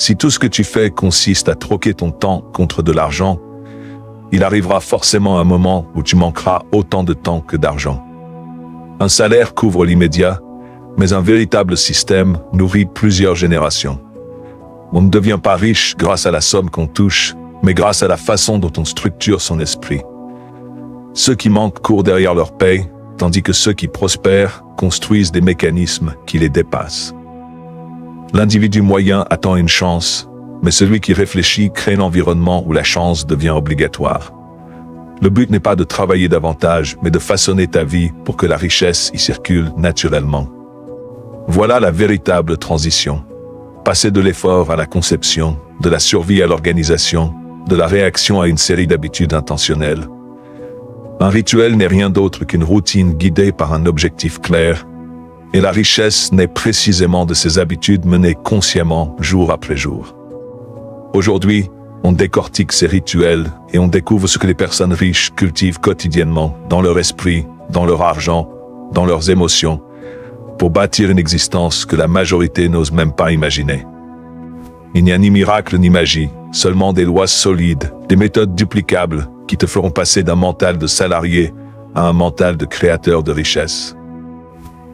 Si tout ce que tu fais consiste à troquer ton temps contre de l'argent, il arrivera forcément un moment où tu manqueras autant de temps que d'argent. Un salaire couvre l'immédiat, mais un véritable système nourrit plusieurs générations. On ne devient pas riche grâce à la somme qu'on touche, mais grâce à la façon dont on structure son esprit. Ceux qui manquent courent derrière leur paye, tandis que ceux qui prospèrent construisent des mécanismes qui les dépassent. L'individu moyen attend une chance, mais celui qui réfléchit crée l'environnement où la chance devient obligatoire. Le but n'est pas de travailler davantage, mais de façonner ta vie pour que la richesse y circule naturellement. Voilà la véritable transition. Passer de l'effort à la conception, de la survie à l'organisation, de la réaction à une série d'habitudes intentionnelles. Un rituel n'est rien d'autre qu'une routine guidée par un objectif clair, et la richesse naît précisément de ces habitudes menées consciemment jour après jour. Aujourd'hui, on décortique ces rituels et on découvre ce que les personnes riches cultivent quotidiennement dans leur esprit, dans leur argent, dans leurs émotions, pour bâtir une existence que la majorité n'ose même pas imaginer. Il n'y a ni miracle ni magie, seulement des lois solides, des méthodes duplicables qui te feront passer d'un mental de salarié à un mental de créateur de richesse.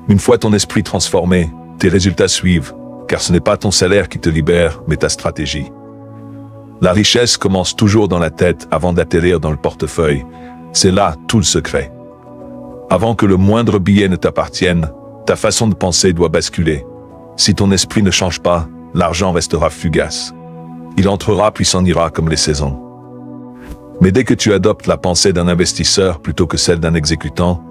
Une fois ton esprit transformé, tes résultats suivent, car ce n'est pas ton salaire qui te libère, mais ta stratégie. La richesse commence toujours dans la tête avant d'atterrir dans le portefeuille. C'est là tout le secret. Avant que le moindre billet ne t'appartienne, ta façon de penser doit basculer. Si ton esprit ne change pas, l'argent restera fugace. Il entrera puis s'en ira comme les saisons. Mais dès que tu adoptes la pensée d'un investisseur plutôt que celle d'un exécutant,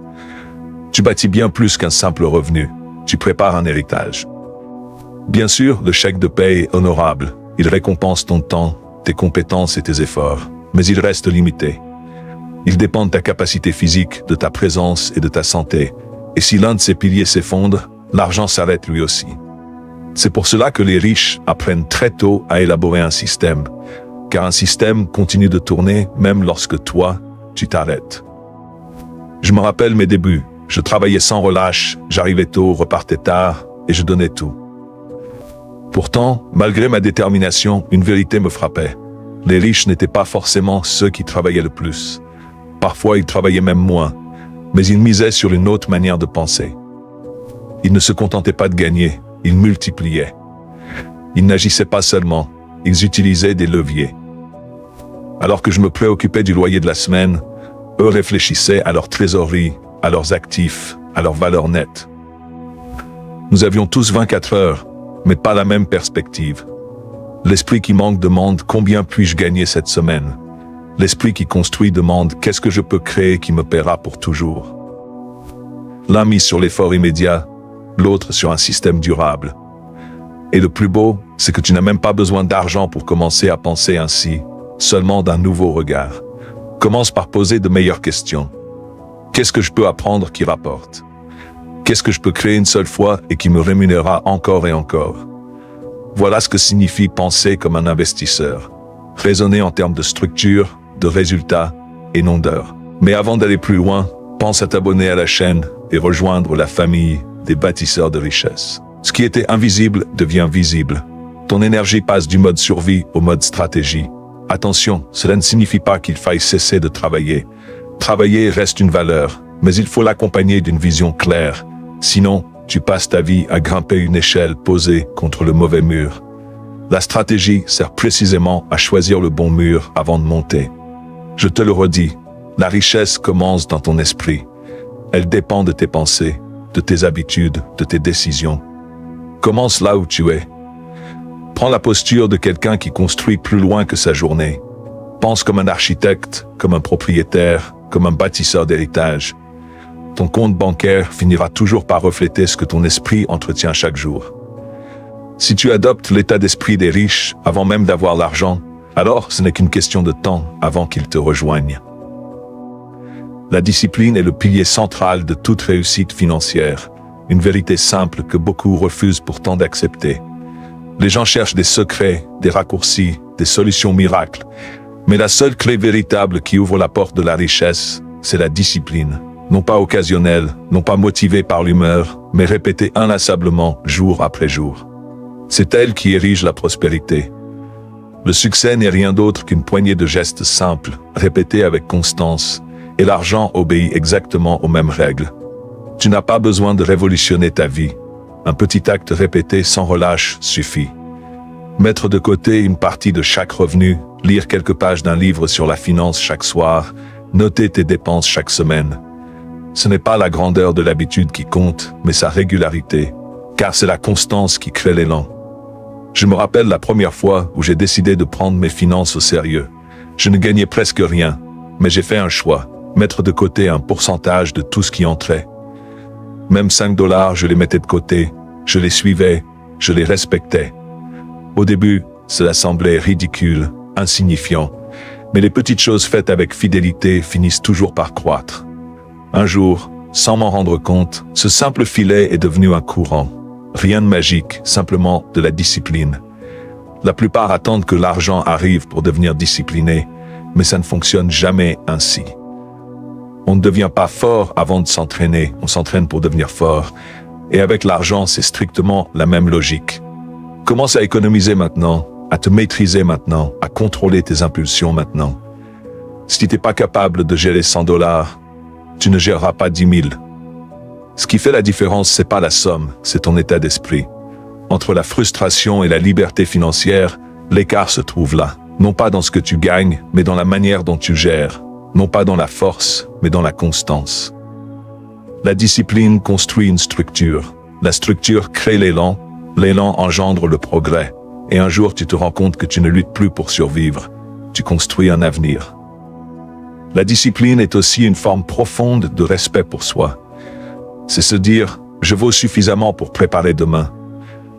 tu bâtis bien plus qu'un simple revenu. Tu prépares un héritage. Bien sûr, le chèque de paie est honorable. Il récompense ton temps, tes compétences et tes efforts, mais il reste limité. Il dépend de ta capacité physique, de ta présence et de ta santé. Et si l'un de ces piliers s'effondre, l'argent s'arrête lui aussi. C'est pour cela que les riches apprennent très tôt à élaborer un système, car un système continue de tourner même lorsque toi, tu t'arrêtes. Je me rappelle mes débuts. Je travaillais sans relâche, j'arrivais tôt, repartais tard, et je donnais tout. Pourtant, malgré ma détermination, une vérité me frappait. Les riches n'étaient pas forcément ceux qui travaillaient le plus. Parfois, ils travaillaient même moins, mais ils misaient sur une autre manière de penser. Ils ne se contentaient pas de gagner, ils multipliaient. Ils n'agissaient pas seulement, ils utilisaient des leviers. Alors que je me préoccupais du loyer de la semaine, eux réfléchissaient à leur trésorerie, à leurs actifs, à leurs valeurs nettes. Nous avions tous 24 heures, mais pas la même perspective. L'esprit qui manque demande « Combien puis-je gagner cette semaine ?» L'esprit qui construit demande « Qu'est-ce que je peux créer qui me paiera pour toujours ?» L'un mise sur l'effort immédiat, l'autre sur un système durable. Et le plus beau, c'est que tu n'as même pas besoin d'argent pour commencer à penser ainsi, seulement d'un nouveau regard. Commence par poser de meilleures questions. Qu'est-ce que je peux apprendre qui rapporte? Qu'est-ce que je peux créer une seule fois et qui me rémunérera encore et encore? Voilà ce que signifie penser comme un investisseur. Raisonner en termes de structure, de résultats et non d'heures. Mais avant d'aller plus loin, pense à t'abonner à la chaîne et rejoindre la famille des bâtisseurs de richesse. Ce qui était invisible devient visible. Ton énergie passe du mode survie au mode stratégie. Attention, cela ne signifie pas qu'il faille cesser de travailler. Travailler reste une valeur, mais il faut l'accompagner d'une vision claire. Sinon, tu passes ta vie à grimper une échelle posée contre le mauvais mur. La stratégie sert précisément à choisir le bon mur avant de monter. Je te le redis, la richesse commence dans ton esprit. Elle dépend de tes pensées, de tes habitudes, de tes décisions. Commence là où tu es. Prends la posture de quelqu'un qui construit plus loin que sa journée. Pense comme un architecte, comme un propriétaire, comme un bâtisseur d'héritage. Ton compte bancaire finira toujours par refléter ce que ton esprit entretient chaque jour. Si tu adoptes l'état d'esprit des riches avant même d'avoir l'argent, alors ce n'est qu'une question de temps avant qu'ils te rejoignent. La discipline est le pilier central de toute réussite financière, une vérité simple que beaucoup refusent pourtant d'accepter. Les gens cherchent des secrets, des raccourcis, des solutions miracles, mais la seule clé véritable qui ouvre la porte de la richesse, c'est la discipline. Non pas occasionnelle, non pas motivée par l'humeur, mais répétée inlassablement jour après jour. C'est elle qui érige la prospérité. Le succès n'est rien d'autre qu'une poignée de gestes simples, répétés avec constance, et l'argent obéit exactement aux mêmes règles. Tu n'as pas besoin de révolutionner ta vie. Un petit acte répété sans relâche suffit. Mettre de côté une partie de chaque revenu, lire quelques pages d'un livre sur la finance chaque soir, noter tes dépenses chaque semaine. Ce n'est pas la grandeur de l'habitude qui compte, mais sa régularité, car c'est la constance qui crée l'élan. Je me rappelle la première fois où j'ai décidé de prendre mes finances au sérieux. Je ne gagnais presque rien, mais j'ai fait un choix, mettre de côté un pourcentage de tout ce qui entrait. Même 5 $, je les mettais de côté, je les suivais, je les respectais. Au début, cela semblait ridicule, insignifiant, mais les petites choses faites avec fidélité finissent toujours par croître. Un jour, sans m'en rendre compte, ce simple filet est devenu un courant. Rien de magique, simplement de la discipline. La plupart attendent que l'argent arrive pour devenir discipliné, mais ça ne fonctionne jamais ainsi. On ne devient pas fort avant de s'entraîner, on s'entraîne pour devenir fort. Et avec l'argent, c'est strictement la même logique. Commence à économiser maintenant, à te maîtriser maintenant, à contrôler tes impulsions maintenant. Si tu n'es pas capable de gérer 100 $, tu ne géreras pas 10 000. Ce qui fait la différence, c'est pas la somme, c'est ton état d'esprit. Entre la frustration et la liberté financière, l'écart se trouve là. Non pas dans ce que tu gagnes, mais dans la manière dont tu gères. Non pas dans la force, mais dans la constance. La discipline construit une structure. La structure crée l'élan. L'élan engendre le progrès. Et un jour, tu te rends compte que tu ne luttes plus pour survivre. Tu construis un avenir. La discipline est aussi une forme profonde de respect pour soi. C'est se dire « je vaux suffisamment pour préparer demain ».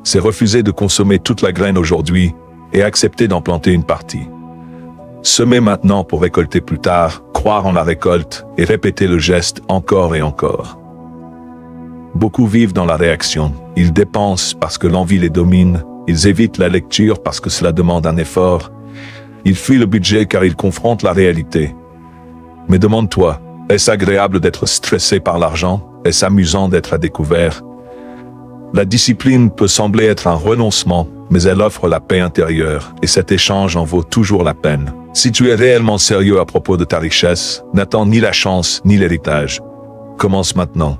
C'est refuser de consommer toute la graine aujourd'hui et accepter d'en planter une partie. Semer maintenant pour récolter plus tard, croire en la récolte et répéter le geste encore et encore. Beaucoup vivent dans la réaction. Ils dépensent parce que l'envie les domine. Ils évitent la lecture parce que cela demande un effort. Ils fuient le budget car ils confrontent la réalité. Mais demande-toi, est-ce agréable d'être stressé par l'argent? Est-ce amusant d'être à découvert? La discipline peut sembler être un renoncement, mais elle offre la paix intérieure, et cet échange en vaut toujours la peine. Si tu es réellement sérieux à propos de ta richesse, n'attends ni la chance ni l'héritage. Commence maintenant.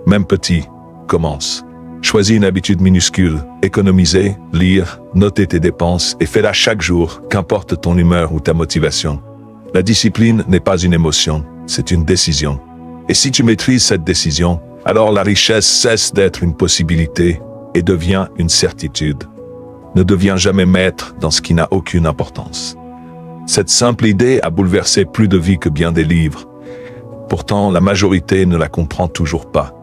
Même petit, commence. Choisis une habitude minuscule, économiser, lire, noter tes dépenses et fais-la chaque jour, qu'importe ton humeur ou ta motivation. La discipline n'est pas une émotion, c'est une décision. Et si tu maîtrises cette décision, alors la richesse cesse d'être une possibilité et devient une certitude. Ne deviens jamais maître dans ce qui n'a aucune importance. Cette simple idée a bouleversé plus de vies que bien des livres. Pourtant, la majorité ne la comprend toujours pas.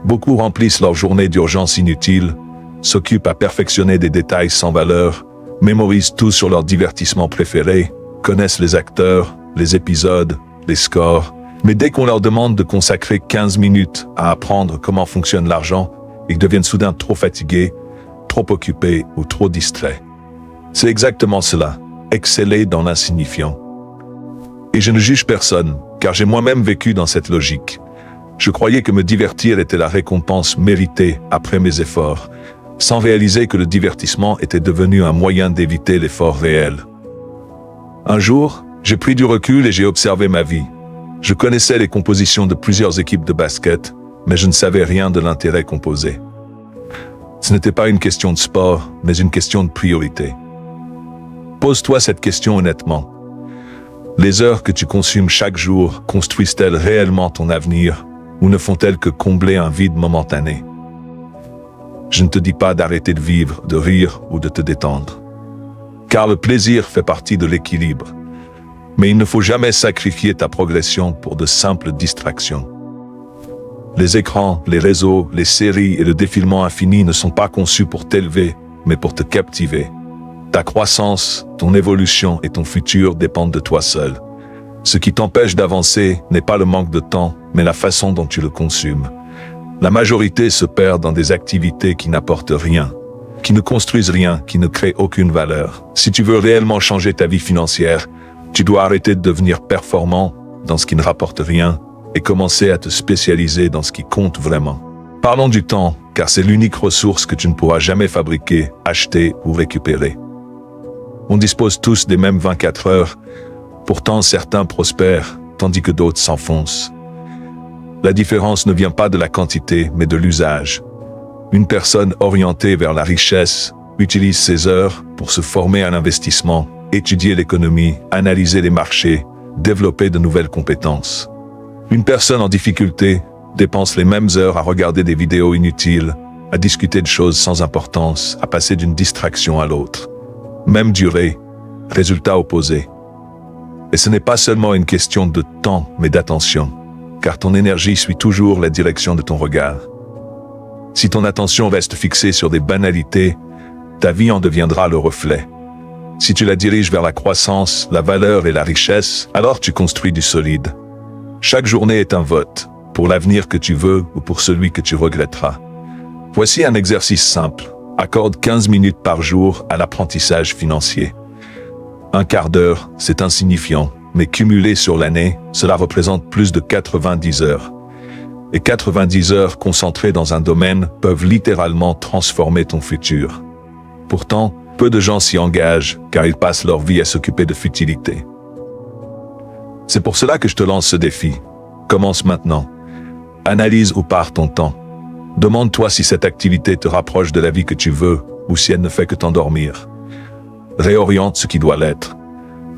Beaucoup remplissent leur journée d'urgence inutile, s'occupent à perfectionner des détails sans valeur, mémorisent tout sur leur divertissement préféré, connaissent les acteurs, les épisodes, les scores, mais dès qu'on leur demande de consacrer 15 minutes à apprendre comment fonctionne l'argent, ils deviennent soudain trop fatigués, trop occupés ou trop distraits. C'est exactement cela, exceller dans l'insignifiant. Et je ne juge personne, car j'ai moi-même vécu dans cette logique. Je croyais que me divertir était la récompense méritée après mes efforts, sans réaliser que le divertissement était devenu un moyen d'éviter l'effort réel. Un jour, j'ai pris du recul et j'ai observé ma vie. Je connaissais les compositions de plusieurs équipes de basket, mais je ne savais rien de l'intérêt composé. Ce n'était pas une question de sport, mais une question de priorité. Pose-toi cette question honnêtement. Les heures que tu consumes chaque jour construisent-elles réellement ton avenir ou ne font-elles que combler un vide momentané? Je ne te dis pas d'arrêter de vivre, de rire ou de te détendre. Car le plaisir fait partie de l'équilibre. Mais il ne faut jamais sacrifier ta progression pour de simples distractions. Les écrans, les réseaux, les séries et le défilement infini ne sont pas conçus pour t'élever, mais pour te captiver. Ta croissance, ton évolution et ton futur dépendent de toi seul. Ce qui t'empêche d'avancer n'est pas le manque de temps, mais la façon dont tu le consommes. La majorité se perd dans des activités qui n'apportent rien, qui ne construisent rien, qui ne créent aucune valeur. Si tu veux réellement changer ta vie financière, tu dois arrêter de devenir performant dans ce qui ne rapporte rien et commencer à te spécialiser dans ce qui compte vraiment. Parlons du temps, car c'est l'unique ressource que tu ne pourras jamais fabriquer, acheter ou récupérer. On dispose tous des mêmes 24 heures, pourtant certains prospèrent, tandis que d'autres s'enfoncent. La différence ne vient pas de la quantité, mais de l'usage. Une personne orientée vers la richesse utilise ses heures pour se former à l'investissement, étudier l'économie, analyser les marchés, développer de nouvelles compétences. Une personne en difficulté dépense les mêmes heures à regarder des vidéos inutiles, à discuter de choses sans importance, à passer d'une distraction à l'autre. Même durée, résultat opposé. Et ce n'est pas seulement une question de temps, mais d'attention, car ton énergie suit toujours la direction de ton regard. Si ton attention reste fixée sur des banalités, ta vie en deviendra le reflet. Si tu la diriges vers la croissance, la valeur et la richesse, alors tu construis du solide. Chaque journée est un vote, pour l'avenir que tu veux ou pour celui que tu regretteras. Voici un exercice simple. Accorde 15 minutes par jour à l'apprentissage financier. Un quart d'heure, c'est insignifiant, mais cumulé sur l'année, cela représente plus de 90 heures. Et 90 heures concentrées dans un domaine peuvent littéralement transformer ton futur. Pourtant, peu de gens s'y engagent, car ils passent leur vie à s'occuper de futilités. C'est pour cela que je te lance ce défi. Commence maintenant. Analyse où part ton temps. Demande-toi si cette activité te rapproche de la vie que tu veux, ou si elle ne fait que t'endormir. Réoriente ce qui doit l'être.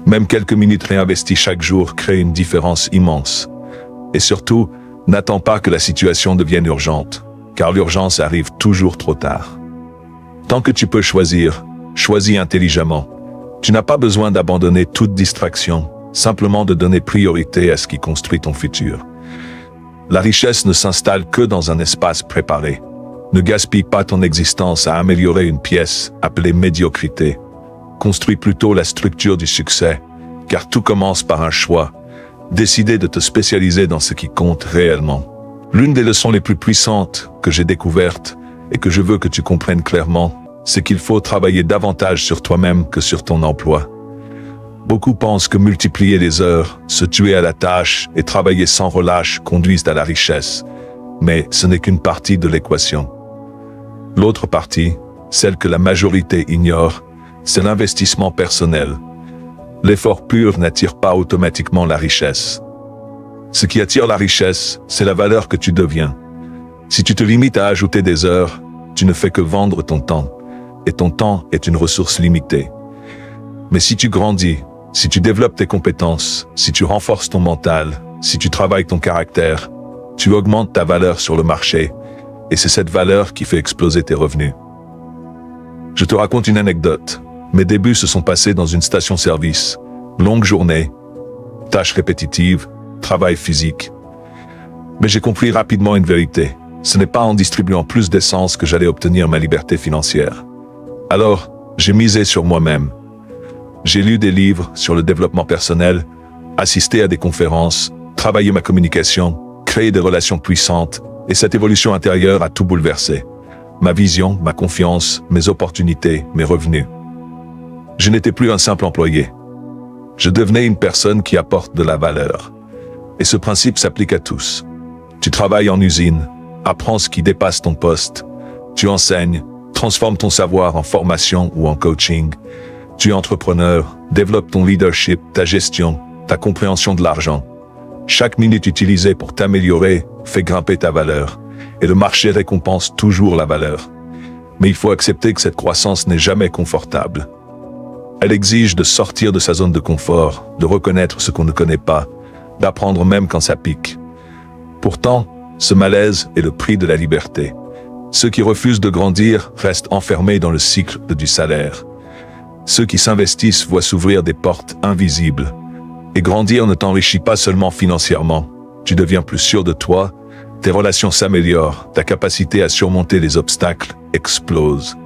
Même quelques minutes réinvesties chaque jour créent une différence immense. Et surtout, n'attends pas que la situation devienne urgente, car l'urgence arrive toujours trop tard. Tant que tu peux choisir, choisis intelligemment. Tu n'as pas besoin d'abandonner toute distraction, simplement de donner priorité à ce qui construit ton futur. La richesse ne s'installe que dans un espace préparé. Ne gaspille pas ton existence à améliorer une pièce appelée médiocrité. Construis plutôt la structure du succès, car tout commence par un choix. Décider de te spécialiser dans ce qui compte réellement. L'une des leçons les plus puissantes que j'ai découvertes et que je veux que tu comprennes clairement, c'est qu'il faut travailler davantage sur toi-même que sur ton emploi. Beaucoup pensent que multiplier les heures, se tuer à la tâche et travailler sans relâche conduisent à la richesse. Mais ce n'est qu'une partie de l'équation. L'autre partie, celle que la majorité ignore, c'est l'investissement personnel. L'effort pur n'attire pas automatiquement la richesse. Ce qui attire la richesse, c'est la valeur que tu deviens. Si tu te limites à ajouter des heures, tu ne fais que vendre ton temps. Et ton temps est une ressource limitée. Mais si tu grandis, si tu développes tes compétences, si tu renforces ton mental, si tu travailles ton caractère, tu augmentes ta valeur sur le marché, et c'est cette valeur qui fait exploser tes revenus. Je te raconte une anecdote. Mes débuts se sont passés dans une station-service. Longue journée, tâches répétitives, travail physique. Mais j'ai compris rapidement une vérité. Ce n'est pas en distribuant plus d'essence que j'allais obtenir ma liberté financière. Alors, j'ai misé sur moi-même. J'ai lu des livres sur le développement personnel, assisté à des conférences, travaillé ma communication, créé des relations puissantes, et cette évolution intérieure a tout bouleversé. Ma vision, ma confiance, mes opportunités, mes revenus. Je n'étais plus un simple employé. Je devenais une personne qui apporte de la valeur. Et ce principe s'applique à tous. Tu travailles en usine, apprends ce qui dépasse ton poste, tu enseignes, transformes ton savoir en formation ou en coaching, tu es entrepreneur, développe ton leadership, ta gestion, ta compréhension de l'argent. Chaque minute utilisée pour t'améliorer fait grimper ta valeur, et le marché récompense toujours la valeur. Mais il faut accepter que cette croissance n'est jamais confortable. Elle exige de sortir de sa zone de confort, de reconnaître ce qu'on ne connaît pas, d'apprendre même quand ça pique. Pourtant, ce malaise est le prix de la liberté. Ceux qui refusent de grandir restent enfermés dans le cycle du salaire. Ceux qui s'investissent voient s'ouvrir des portes invisibles. Et grandir ne t'enrichit pas seulement financièrement. Tu deviens plus sûr de toi, tes relations s'améliorent, ta capacité à surmonter les obstacles explose.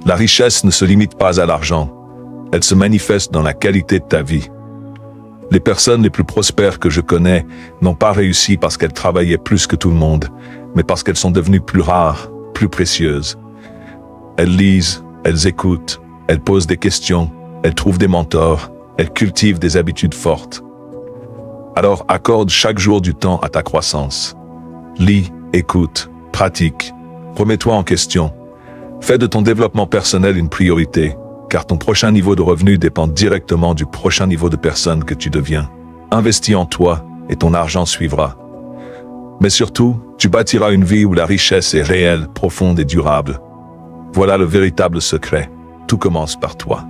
La richesse ne se limite pas à l'argent. Elle se manifeste dans la qualité de ta vie. Les personnes les plus prospères que je connais n'ont pas réussi parce qu'elles travaillaient plus que tout le monde, mais parce qu'elles sont devenues plus rares, plus précieuses. Elles lisent, elles écoutent, elles posent des questions, elles trouvent des mentors, elles cultivent des habitudes fortes. Alors accorde chaque jour du temps à ta croissance. Lis, écoute, Pratique. Remets-toi en question. Fais de ton développement personnel une priorité, car ton prochain niveau de revenu dépend directement du prochain niveau de personne que tu deviens. Investis en toi et ton argent suivra. Mais surtout, tu bâtiras une vie où la richesse est réelle, profonde et durable. Voilà le véritable secret. Tout commence par toi.